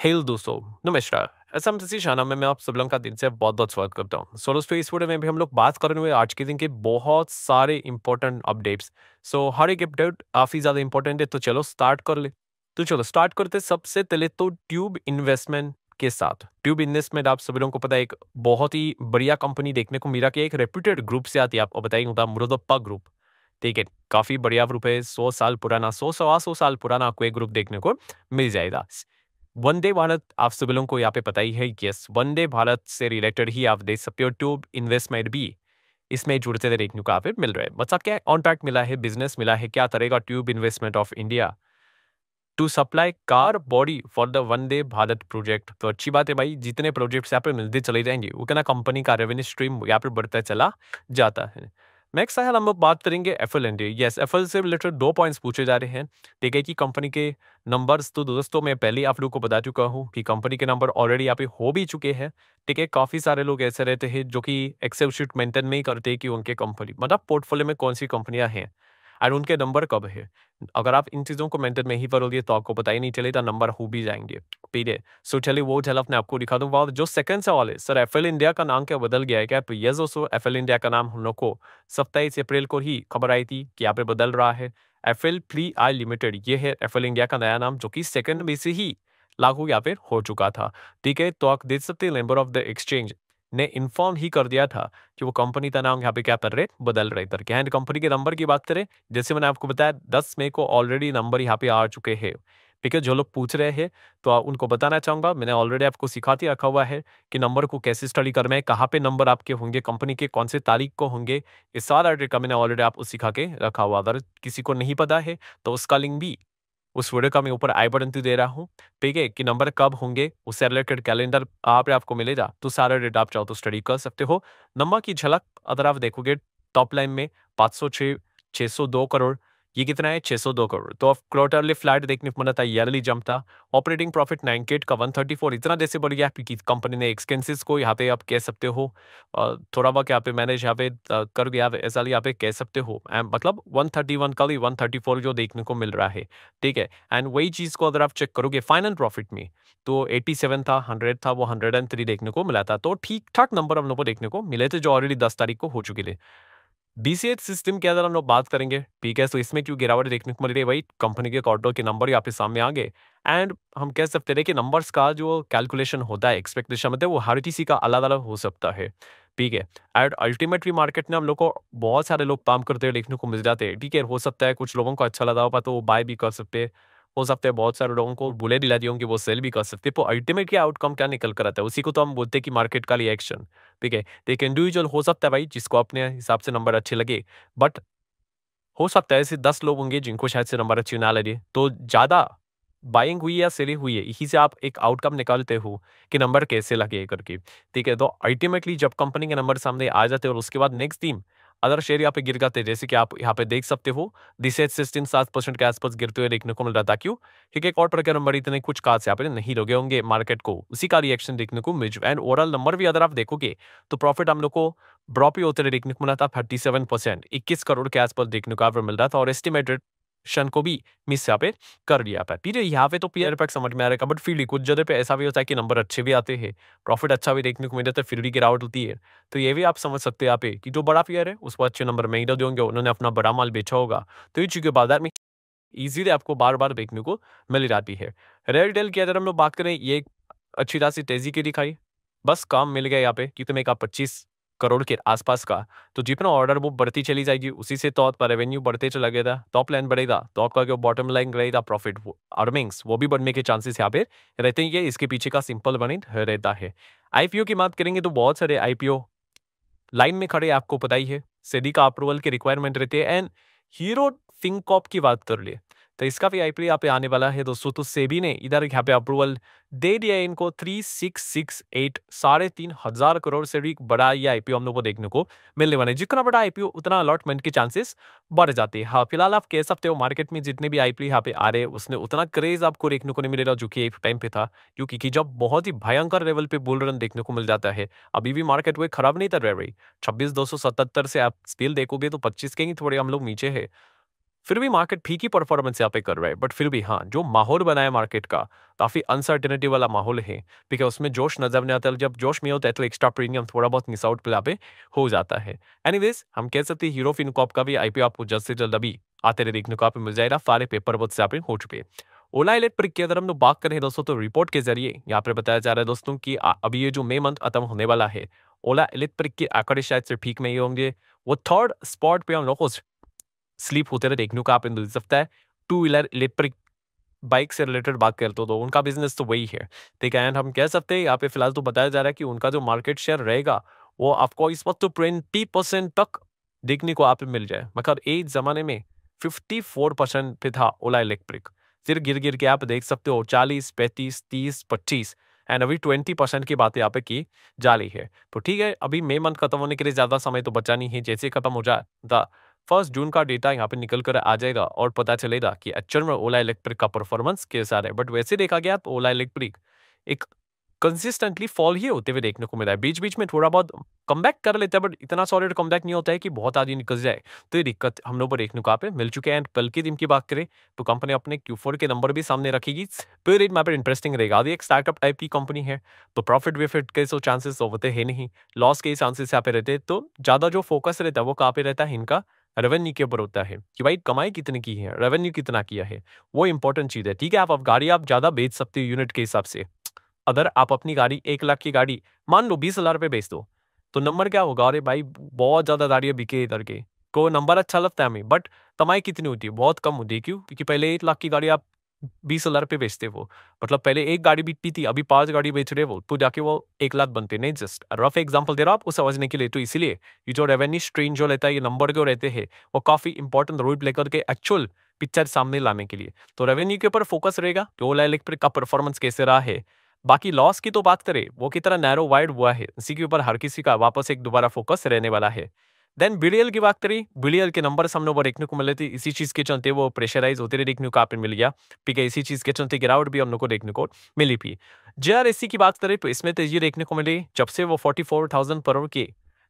Hello दोस्तों, नमस्कार। एसएमसीसी शाना में मैं आप सब लोगों का दिन से बहुत-बहुत स्वागत करता हूँ। सोलो स्पेस वीडियो में भी हम लोग बात कर रहे हैं आज के दिन के बहुत सारे इंपॉर्टेंट अपडेट्स। हर एक अपडेट काफ़ी ज़्यादा इंपॉर्टेंट है, तो चलो स्टार्ट कर ले। तो चलो स्टार्ट करते हैं सबसे पहले तो ट्यूब इन्वेस्टमेंट के साथ। ट्यूब इन्वेस्टमेंट आप सभी लोगों को पता है एक बहुत ही बढ़िया कंपनी देखने को मिला कि एक रेप्यूटेड ग्रुप से आती है। आपको बताएँगे मुरुदप्पा ग्रुप, ठीक है? काफ़ी बढ़िया ग्रुप है, 100 साल पुराना, 100 सवा 100 साल पुराना आपको एक ग्रुप देखने को मिल जाएगा। वंदे भारत आप सभी लोगों को यहाँ पे पता ही है, यस वंदे भारत से रिलेटेड ही आप देख सकते हो ट्यूब इन्वेस्टमेंट भी इसमें जुड़ते हुए देखने को यहाँ पे मिल रहा है। मतलब क्या कॉन्ट्रैक्ट मिला है, बिजनेस मिला है, क्या करेगा tube investment of India to supply car body for the Vande Bharat project. तो अच्छी बात है भाई, जितने प्रोजेक्ट्स यहाँ पे मिलते चले जाएंगे उतना कंपनी का रेवेन्यू स्ट्रीम यहाँ पे बढ़ता चला जाता है। नेक्स्ट है हम लोग बात करेंगे एफएल इंडिया। यस, एफएल से रिलेटेड 2 पॉइंट्स पूछे जा रहे हैं। ठीक है कि कंपनी के नंबर्स तो दोस्तों मैं पहले ही आप लोगों को बता चुका हूँ कि कंपनी के नंबर ऑलरेडी यहाँ पे हो भी चुके हैं। ठीक है, काफ़ी सारे लोग ऐसे रहते हैं जो कि एक्सेल शीट मेंटेन नहीं करते कि उनके कंपनी मतलब पोर्टफोलियो में कौन सी कंपनियां हैं और उनके नंबर कब है। अगर आप इन चीज़ों को मेंटेन नहीं करोगे तो आपको पता ही नहीं चलेगा, नंबर हो भी जाएंगे। ठीक है, सो चलिए वो झलक मैं आपको दिखा दूंगा। और जो सेकंड सवाल है, सर एफएल इंडिया का नाम क्या बदल गया है क्या? तो यस दोस्तों, एफएल इंडिया का नाम हम लोग को 27 अप्रैल को ही खबर आई थी कि यहाँ पे बदल रहा है। एफएल फ्री आई लिमिटेड ये है एफएल इंडिया का नया नाम, जो कि सेकंड में से ही लागू यहाँ पे हो चुका था। ठीक है, तो आप देख सकते हैं मेंबर ऑफ द एक्सचेंज ने इन्फॉर्म ही कर दिया था कि वो कंपनी का नाम यहाँ पे क्या कर रहे बदल रहे करके। एंड कंपनी के नंबर की बात करें, जैसे मैंने आपको बताया 10 मई को ऑलरेडी नंबर यहाँ पे आ चुके हैं। ठीक है, जो लोग पूछ रहे हैं तो उनको बताना चाहूंगा, मैंने ऑलरेडी आपको सिखाती रखा हुआ है कि नंबर को कैसे स्टडी करना है, कहाँ पे नंबर आपके होंगे, कंपनी के कौन से तारीख को होंगे, ये सारा ट्रिक मैंने ऑलरेडी आपको सिखा के रखा हुआ। अगर किसी को नहीं पता है तो उसका लिंक भी उस वीडियो का मैं ऊपर आई बटन पे दे रहा हूँ। ठीक है, कि नंबर कब होंगे उससे रिलेटेड कैलेंडर आपको मिलेगा, तो सारा डेट आप चाहो तो स्टडी कर सकते हो। नंबर की झलक अगर आप देखोगे टॉप लाइन में 506 602 करोड़, ये कितना है 602 करोड़। तो क्वार्टरली फ्लैट देखने को मिला था, ईयरली जंप था। ऑपरेटिंग प्रॉफिट 98 का 134, इतना जैसे बढ़ गया कि कंपनी ने एक्सपेंसेस को यहाँ पे आप कह सकते हो थोड़ा बहुत यहाँ पे मैनेज यहाँ पे कर दिया, ऐसा यहाँ पे कह सकते हो। मतलब 131 का भी 134 जो देखने को मिल रहा है। ठीक है, एंड वही चीज को अगर आप चेक करोगे फाइनल प्रॉफिट में तो 87 था, 100 था, वो 103 देखने को मिला था। तो ठीक ठाक नंबर हम लोग को देखने को मिले थे जो ऑलरेडी 10 तारीख को हो चुके थे। बीसीएच सिस्टम के अंदर हम लोग बात करेंगे, ठीक है, तो इसमें क्यों गिरावट देखने को मिल रही है भाई, कंपनी के क्वार्टर के नंबर यहाँ पे सामने आ गए। एंड हम कह सकते हैं कि नंबर्स का जो कैलकुलेशन होता है, एक्सपेक्टेशन होता है, वो हर किसी का अलग अलग हो सकता है। ठीक है, एंड अल्टीमेटली मार्केट में हम लोग को बहुत सारे लोग काम करते हुए देखने को मिल जाते हैं। ठीक है, हो सकता है कुछ लोगों को अच्छा लगा होगा तो वो बाय भी कर सकते हैं, हो सकता है बहुत सारे लोगों को बुले दिला दिए होंगे वो सेल भी कर सकते हैं। तो अल्टीमेटली आउटकम क्या निकल कर आता है, उसी को तो हम बोलते हैं कि मार्केट का रिएक्शन। ठीक है, तो एक इंडिविजुअल हो सकता है भाई जिसको अपने हिसाब से नंबर अच्छे लगे, बट हो सकता है ऐसे 10 लोग होंगे जिनको शायद से नंबर अच्छे ना लगे, तो ज़्यादा बाइंग हुई या सेलिंग हुई है, इसी से आप एक आउटकम निकालते हो कि नंबर कैसे लगे करके। ठीक है, तो अल्टीमेटली जब कंपनी के नंबर सामने आ जाते हैं और उसके बाद नेक्स्ट दिन अदर शेयर यहाँ पे गिर जाते हैं, जैसे कि आप यहाँ पे देख सकते हो दिसेज 16-7% के आसपास गिरते हुए देखने को मिल रहा था। क्यों? क्योंकि क्वार्टर के नंबर इतने कुछ खास यहाँ पे नहीं लगे होंगे मार्केट को, उसी का रिएक्शन देखने को मिल। एंड ओवरऑल नंबर भी अगर आप देखोगे तो प्रॉफिट हम लोग को ड्रॉप ही होते हुए देखने को मिला था। 37% 21 करोड़ के आसपास देखने को यहाँ पर मिल रहा था, और एस्टिमेटेड शन को भी मिस यहाँ पे कर लिया था। फिर यहाँ पे तो पीआर इफेक्ट समझ में आ रहा है, बट फिर भी कुछ जगह पे ऐसा भी होता है कि नंबर अच्छे भी आते हैं, प्रॉफिट अच्छा भी देखने को मिल जाता है, फिर भी गिरावट होती है। तो ये भी आप समझ सकते हैं यहाँ पे कि जो बड़ा पीआर है उसको अच्छे नंबर महंगे देंगे, उन्होंने अपना बड़ा माल बेचा होगा, तो ये चीजें बाजार में इजीली आपको बार बार देखने को मिल जाती है। रेयरटेल की अगर हम लोग बात करें, ये एक अच्छी खासी तेजी की दिखाई, बस काम मिल गया यहाँ पे कितने का 25 करोड़ के आसपास का। तो जितना ऑर्डर वो बढ़ती चली जाएगी उसी से तो आपका रेवेन्यू बढ़ते चला गया, टॉप लाइन बढ़ेगा तो आपका जो बॉटम लाइन रहेगा प्रॉफिट वो अर्निंग्स वो भी बढ़ने के चांसेस यहाँ पे रहते हैं। ये इसके पीछे का सिंपल गणित रहता है। आईपीओ की बात करेंगे तो बहुत सारे आईपीओ लाइन में खड़े आपको पता ही है, सेबी का अप्रूवल के रिक्वायरमेंट रहती है। एंड हीरो फिनकॉर्प की बात कर ले तो इसका भी आईपीओ यहाँ पे आने वाला है दोस्तों। तो सेबी ने इधर यहाँ पे अप्रूवल दे दिया है इनको 3668 3,500 करोड़ से भी बड़ा ये आईपीओ हम लोग को देखने को मिलने वाला है। जितना बड़ा आईपीओ उतना अलॉटमेंट के चांसेस बढ़ जाते हैं। हाँ, फिलहाल आप कह सकते हो मार्केट में जितने भी आईपीओ यहाँ पे आ रहे हैं उसने उतना क्रेज आपको देखने को नहीं मिलेगा जो कि एक टाइम पे था, क्योंकि कि जब बहुत ही भयंकर लेवल पे बुल रन देखने को मिल जाता है। अभी भी मार्केट वो खराब नहीं कर रही, 26,277 से आप स्पील देखोगे तो 25 के ही थोड़े हम लोग नीचे है। फिर भी मार्केट ठीक ही परफॉर्मेंस यहाँ पे कर रहा है, बट फिर भी हाँ, जो माहौल बना है मार्केट का, काफ़ी अनसर्टेनिटी वाला माहौल है, ठीक है, उसमें जोश नज़र नहीं आता, जब जोश में होता है तो एक्स्ट्रा प्रीमियम थोड़ा बहुत मिस आउट पे यहाँ पे हो जाता है। एनीवेज हम कह सकते हैं हीरो फिनकॉर्प का भी आईपीओ आपको जल्द से जल्द अभी आते रहे देखने को यहाँ पे मिल जाएगा, सारे पेपर वर्क से यहाँ पे हो चुके हैं। ओला इलेक्ट्रिक की अगर हम लोग बात करें दोस्तों, तो रिपोर्ट के जरिए यहाँ पे बताया जा रहा है दोस्तों कि अभी ये जो मई मंथ खत्म होने वाला है, ओला इलेक्ट्रिक के आंकड़े शायद से ठीक में ही होंगे, वो थर्ड स्पॉट पे हम लोग को स्लीप होते रहे देखने को आप मिल सकता है। टू व्हीलर इलेक्ट्रिक बाइक से रिलेटेड बात करते हो तो उनका बिजनेस तो वही है, ठीक है। एंड हम कह सकते हैं यहाँ पे फिलहाल तो बताया जा रहा है कि उनका जो मार्केट शेयर रहेगा वो आपको इस वक्त तो 20% तक देखने को आप मिल जाए, मगर एक जमाने में 54% पे था ओला इलेक्ट्रिक। फिर गिर गिर के आप देख सकते हो 40, 35, 30, 25 एंड अभी 20% की बात यहाँ पे की जा रही है। तो ठीक है, अभी मई मंथ खत्म होने के लिए ज्यादा समय तो बचा नहीं है, जैसे खत्म हो जाए 1 जून का डेटा यहाँ पे निकल कर आ जाएगा और पता चलेगा कि एक्चुअल में ओला इलेक्ट्रिक का परफॉर्मेंस कैसा है। बट वैसे देखा गया तो ओला इलेक्ट्रिक एक कंसिस्टेंटली फॉल ही होते हुए देखने को मिला है, बीच बीच में थोड़ा बहुत कमबैक कर लेता है, बट इतना सॉलिड कमबैक नहीं होता है कि बहुत आगे निकल जाए। तो ये दिक्कत हम लोग को देखने को यहाँ पे मिल चुके हैं। एंड कल के दिन की बात करें तो कंपनी अपने Q4 के नंबर भी सामने रखेगी, फिर यहाँ पर इंटरेस्टिंग रहेगा। आदि एक स्टार्टअप टाइप की कंपनी है तो प्रॉफिट वेफिट के तो चांसेस तो होते हैं नहीं, लॉस के चांसेस यहाँ पे रहते हैं। तो ज्यादा जो फोकस रहता है वो कहाँ पे रहता है, इनका रेवेन्यू के ऊपर होता है कि भाई कमाई कितनी की है, रेवेन्यू कितना किया है, वो इंपॉर्टेंट चीज है। ठीक है, आप गाड़ी आप ज्यादा बेच सकते हो यूनिट के हिसाब से। अगर आप अपनी गाड़ी 1 लाख की गाड़ी मान लो 20,000 पे बेच दो, तो नंबर क्या होगा, अरे भाई बहुत ज्यादा गाड़ियां बिके इधर के, को नंबर अच्छा लगता है हमें, बट कमाई कितनी होती है, बहुत कम होती है। क्यों? क्योंकि पहले 1 लाख की गाड़ी आप 20,000 पे बेचते वो, मतलब पहले एक गाड़ी बिकती थी, अभी 5 गाड़ी बेच रहे वो, तो जाके वो 1 लाख बनते नहीं। जस्ट रफ एग्जाम्पल दे रहा हूँ आपको समझने के लिए। तो इसीलिए ये जो रेवेन्यू स्ट्रीम जो रहता है, ये नंबर जो रहते हैं, वो काफी इंपॉर्टेंट रोल प्ले करके एक्चुअल पिक्चर सामने लाने के लिए। तो रेवेन्यू के ऊपर फोकस रहेगा कि ओला इलेक्ट्रिक का परफॉर्मेंस कैसे रहा है। बाकी लॉस की तो बात करें, वो कितना नैरो वाइड हुआ है, इसी के ऊपर हर किसी का वापस एक दोबारा फोकस रहने वाला है। देन बीडीएल की बात करें, बीडीएल के नंबर सामने वो देखने को मिले थे, इसी चीज के चलते वो प्रेशराइज होते रहे देखने को आप मिल गया। ठीक है, इसी चीज के चलते गिरावट भी हम लोग को देखने को मिली थी। जेआरएससी की बात करें तो इसमें तेजी देखने को मिली जब से वो 44,000 करोड़ की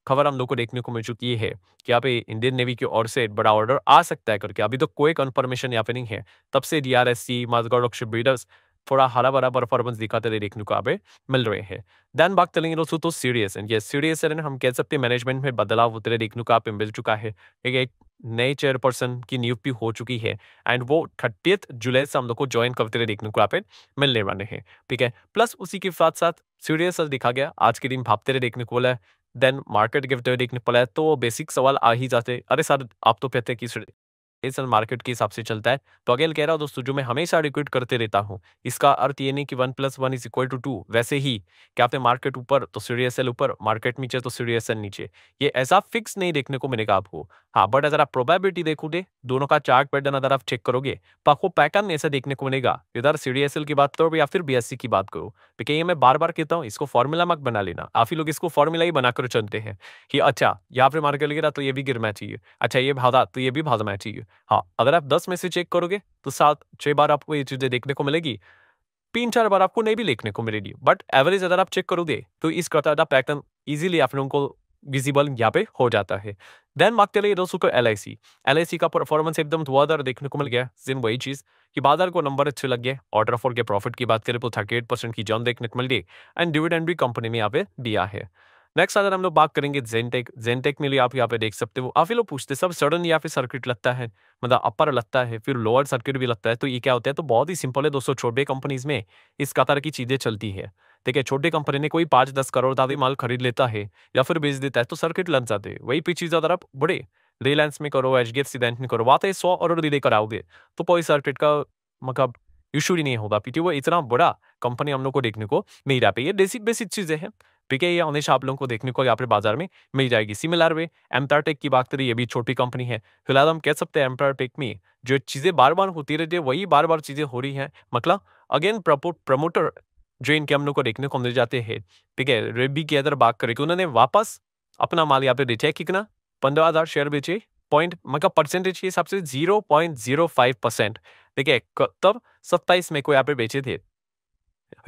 खबर हम लोग को देखने को मिल चुकी है कि यहाँ पे इंडियन नेवी की ओर से एक बड़ा ऑर्डर आ सकता है करके। अभी तो कोई कंफर्मेशन यहाँ पे नहीं है, तब से डीआरएससी माजगांव शिप बिल्डर्स थोड़ा हरा भरा परफॉर्मेंस दिखाते रहे देखने को यहाँ पे मिल रहे हैं। देन बात करेंगे दोस्तों तो सीरियस एंड ये सीरियस है, हम कह सकते हैं मैनेजमेंट में बदलाव होते रहे देखने को यहाँ पे मिल चुका है। एक नए चेयरपर्सन की नियुक्ति हो चुकी है एंड वो 30 जुलाई से हम लोग को ज्वाइन करते रहे देखने को यहाँ पे मिलने वाले हैं। ठीक है, प्लस उसी के साथ साथ सीरियस दिखा गया, आज के दिन भापते रहे देखने को बोला है। देन मार्केट गिरते हुए देखने को मिला है, तो बेसिक सवाल आ ही जाते, अरे सर आप तो कहते हैं कि इस मार्केट के हिसाब से चलता है। तो अगेन कह रहा हूं दोस्तों, जो मैं हमेशा रिक्वेट करते रहता हूं, इसका अर्थ ये नहीं कि 1+1 इज इक्वल टू 2, वैसे ही कि आपने मार्केट ऊपर तो सीडीएसएल ऊपर, मार्केट नीचे तो सीडीएसएल नीचे, ये ऐसा फिक्स नहीं देखने को मिलेगा आपको। हाँ, बट अगर आप प्रोबेबिलिटी देखोगे, दोनों का चार्ट पैटर्न अगर आप चेक करोगे तो आपको पैटर्न ऐसा देखने को मिलेगा, इधर सीडीएसएल की बात करो या फिर बीएससी की बात करो। क्योंकि ये मैं बार बार कहता हूँ, इसको फॉर्मूला मत बना लेना, आप ही लोग इसको फॉर्मूला ही बनाकर चलते हैं कि अच्छा यहाँ पे मार्केट गिरा तो ये भी गिरना चाहिए, अच्छा ये भागा तो ये भी भागना चाहिए। हाँ, अगर आप 10 में से चेक करोगे तो 7-6 बार आपको ये चीजें देखने को मिलेगी, 3-4 बार आपको नहीं भी देखने को मिलेगी, बट एवरेज अगर आप चेक करोगे तो इस कतार का पैटर्न इजीली आप लोगों को विजिबल यहाँ पे हो जाता है। देन बात करें दोस्तों को एलआईसी का परफॉर्मेंस एकदम धुआंधार देखने को मिल गया। जिन वही चीज कि बाजार को नंबर अच्छे लग गए, ऑर्डर फॉर के प्रॉफिट की बात करें तो 38% की जंप देखने को मिल गई एंड डिविडेंड भी कंपनी में यहाँ पे दिया है। नेक्स्ट अगर हम लोग बात करेंगे जेनटेक में लिए आप यहाँ पे देख सकते हो, काफी लोग पूछते हैं सब सडन यहाँ पे सर्किट लगता है, मतलब अपर लगता है फिर लोअर सर्किट भी लगता है, तो ये क्या होता है? तो बहुत ही सिंपल है दोस्तों, छोटे कंपनीज में इस कतार की चीजें चलती है। देखिए, छोटे कंपनी ने कोई 5-10 करोड़ का भी माल खरीद लेता है या फिर बेच देता है तो सर्किट लग जाते हैं। वही चीज अगर आप बड़े रिलायंस में करो, एचडीएफसी बैंक में करो, वहां तो 100 करोड़ भी लेकर आओगे तो कोई सर्किट का मतलब इशू ही नहीं होगा, क्योंकि वो इतना बड़ा कंपनी हम लोग को देखने को मिल रहा है। ये बेसिक बेसिक चीजें हैं, ठीक है, ये हमेशा आप लोगों को देखने को यहाँ पे बाजार में मिल जाएगी। सिमिलर वे एम्पायर टेक की बात करें, ये भी छोटी कंपनी है। फिलहाल हम कह सकते हैं एम्पायर टेक में जो चीजें बार बार होती रहती है वही बार बार चीजें हो रही हैं, मतलब अगेन प्रमोटर जो इनके हम लोग को देखने को मिल जाते हैं। ठीक है, रेबी की अगर बात करें कि उन्होंने वापस अपना माल यहाँ पे बेचा है, कितना 15,000 शेयर बेचे, पॉइंट मतलब परसेंटेज के हिसाब से 0.05%। देखिए तब 27 में को यहाँ पे बेचे थे,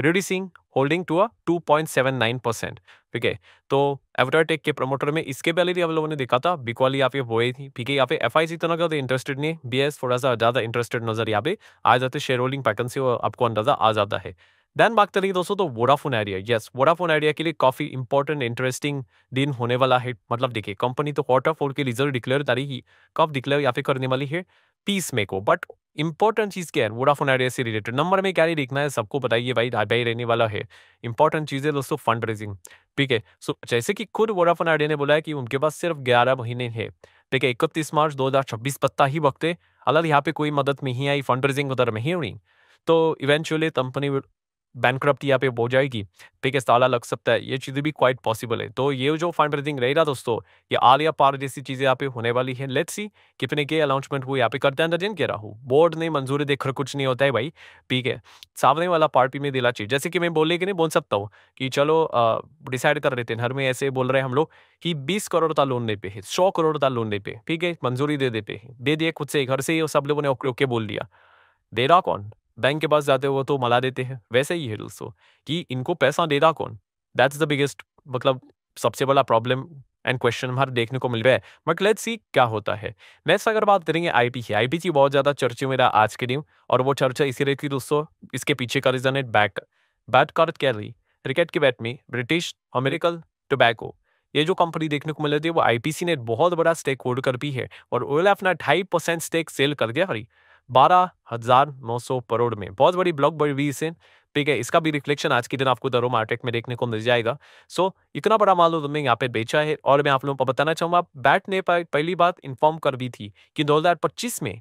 रिड्यूसिंग होल्डिंग टू अ 2.79%। ठीक है, तो एवोटार टेक के प्रमोटर में इसके पहले भी हम लोगों ने देखा था बिकॉल यहाँ पे वो थी। ठीक है, यहाँ पे एफआईसी इतना ज़्यादा इंटरेस्टेड नहीं, बीएस थोड़ा सा ज़्यादा इंटरेस्टेड नजर यहाँ पे आ जाते, शेयर होल्डिंग पैटर्न से आपको अंदाजा आ जाता है। देन बात करेंगे दोस्तों तो Vodafone idea. Yes, Vodafone idea के लिए काफी इंपॉर्टेंट इंटरेस्टिंग दिन होने वाला है। मतलब देखिए, कंपनी तो क्वार्टर फोर के रिजल्ट डिक्लेयर तारीख कब डिक्लेयर या फिर करने वाली है 30 मई को। बट इंपॉर्टेंट चीज क्या है वोडाफोन आइडिया से रिलेटेड, नंबर में क्या नहीं देखना है, सबको बताइए भाई, भाई रहने वाला है। इंपॉर्टेंट चीज है दोस्तों फंड रेजिंग। ठीक है, सो जैसे कि खुद वोडाफोन आइडिया ने बोला है कि उनके पास सिर्फ 11 महीने है। ठीक है, 31 मार्च 2026 पत्ता ही वक्त है। अगर यहाँ पे कोई मदद नहीं आई, फंड रेजिंग उधर नहीं हुई, तो इवेंचुअली कंपनी बैंकक्रप्ट यहाँ पे हो जाएगी। ठीक है, साला लग सकता है, ये चीज़ें भी क्वाइट पॉसिबल है। तो ये जो फंड रेजिंग रहेगा दोस्तों, ये आल या पार जैसी चीज़ें यहाँ पे होने वाली है। लेट्स सी कितने के अनाउंसमेंट हुए यहाँ पे करते हैं। जिन कह रहा हूँ बोर्ड ने मंजूरी देकर कुछ नहीं होता है भाई। ठीक है, सामने वाला पार्टी में दिला चाहिए। जैसे कि मैं बोलने के नहीं बोल सकता हूँ कि चलो डिसाइड कर लेते हैं, हर में ऐसे बोल रहे हैं हम लोग कि 20 करोड़ का लोन ले पे है, 100 करोड़ का लोन ले पे, ठीक है, मंजूरी दे देते हैं, दे दिए खुद से घर से ही, सब लोगों ने ओके ओके बोल दिया। दे रहा कौन? बैंक के पास जाते हो तो मला देते हैं। वैसे ही है दोस्तों कि इनको पैसा दे रहा कौन, दैट्स द बिगेस्ट मतलब सबसे बड़ा प्रॉब्लम एंड क्वेश्चन हमारे देखने को मिल रहा है। बट लेट्स सी क्या होता है। नेक्स्ट अगर बात करेंगे आईपीसी बहुत ज्यादा चर्चे में रहा आज के दिन, और वो चर्चा इसी रही थी दोस्तों, इसके पीछे का रीजन है बैट कार्ड कैरी क्रिकेट के बैट में ब्रिटिश अमेरिकन टोबैको। ये जो कंपनी देखने को मिल रही है वो आईपीसी ने बहुत बड़ा स्टेक होल्ड कर भी है, और ओयल अपना 2.5% स्टेक सेल कर दिया। 12,900 करोड़ में, बहुत बड़ी ब्लॉक बड़ी से। ठीक है, इसका भी रिफ्लेक्शन आज के दिन आपको दरो मार्केट में देखने को मिल जाएगा। सो इतना बड़ा माल तुमने यहाँ पे बेचा है। और मैं आप लोगों को बताना चाहूंगा, बैट ने पहली बात इन्फॉर्म कर दी थी कि 2025 में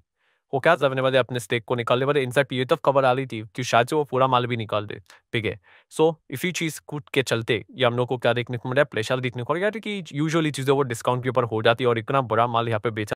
वो क्या करने वाले, अपने स्टेक को निकालने वाले। इनफैक्ट ये तक खबर आ रही थी कि शायद से वो पूरा माल भी निकाल दे। ठीक है, सो इसी चीज कूट के चलते ये हम लोग को क्या देखने को मिल रहा है, प्रेशर देखने को मिल रहा है कि यूजुअली चीजें वो डिस्काउंट के ऊपर हो जाती है, और इतना बड़ा माल यहाँ पे बेचा